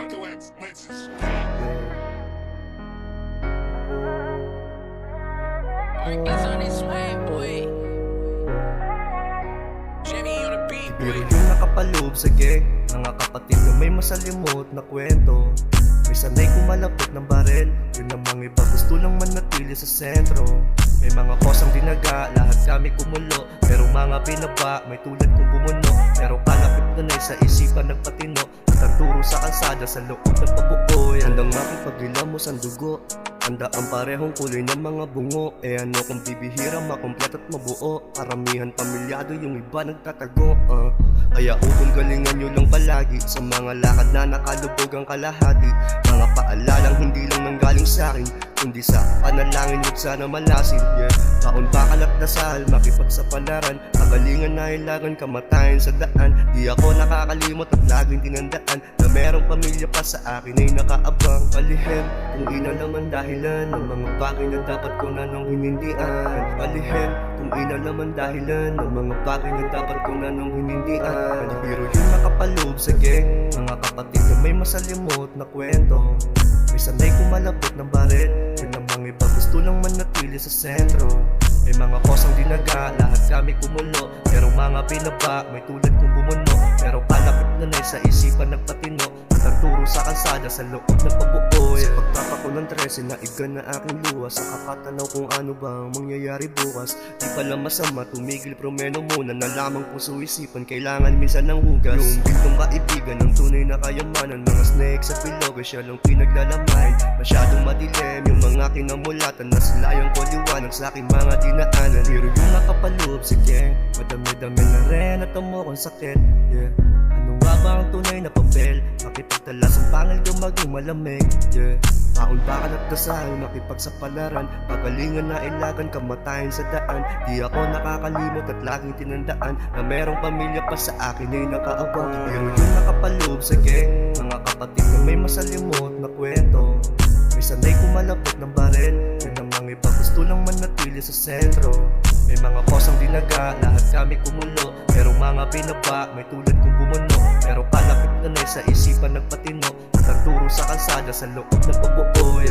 It's on its way, boy. Chevy on the beat, boy. Biro yung nakapaloob sa gang, mga kapatid na may masalimot na kwento. May sanay kumalapit ng barel, yun namang iba gusto lang manatili sa sentro. May mga kosang dinaga, lahat kami kumulo. Merong mga binaba, may tulad kong bumuno. Pero kalapit na sa isipan nagpatino. At ang turo sa kalsada sa loob ng pabuoy. Handang makipaghilamos ang dugo, handa ang parehong kulay ng mga bungo. E ano kung bibihira, makomplet at mabuo. Karamihan pamilyado, yung iba nagtatago. Kaya utol galingan nyo lang palagi sa mga lakad na nakalubog ang kalahati. Mga paalalang hindi lang nanggaling sa akin, kundi sa panalangin huwag sana malasin. Kaon bakal at dasal, makipagsapalaran. Kagalingan na hilagan, kamatayan sa daan. Di ako nakakalimot at laging tinandaan na merong pamilya pa sa akin ay nakaabang. Palihim kung ina naman dahilan ng mga bagay na dapat ko na nung hinindian. Palihim kung ina naman dahilan ng mga bagay na dapat ko na nung hinindian. Biro yung nakapaloob sa gang, mga kapatid na may masalimot na kwento. May sanay kumalapit ng baril, yun namang iba gusto lang manatili sa sentro. May mga kosang dinaga, lahat kami kumulo. Pero mga binaba, may tulad kong bumuno. Pero palapit na sa isipan nagpatino. At ang turo sa kalsada sa loob ng pabuoy. Sa pagtapa ko ng 13 na iga na aking luwas, sa kakatanaw kung ano bang mangyayari bukas. Di pala masama, tumigil promeno muna na lamang puso isipan, kailangan minsan ng hugas. Yung bintong kaibigan ng tunay na kayamanan, mga snake sa bilog ay siya lang pinaglalaman. Masyadong madilim yung mga kinamulatan, na silayang ko liwanag sa aking mga dinaanan. Hero yung nakapaloob sa gang, madami-dami na rin at amokong sakit. Ano nga ba ang tunay na papel? Makipagtalas ang pangil kung maging malamig. Kaon bakal at dasal, makipagsapalaran. Pagalingan na ilagan, kamatayan sa daan. Di ako nakakalimot at laging tinandaan na merong pamilya pa sa akin ay nakaabang. Pero yung nakapaloob sa gang, mga kapatid na may masalimot na kwento. May sanay kumalapit ng barel, yun namang iba gusto lang manatili sa sentro. May mga kosang dinaga, lahat kami kumulo. Pero mga binaba, may tulad kong bumuno. Pero palapit na sa isipan nagpatino. At ang turo sa kalsada sa loob ng pabuoy.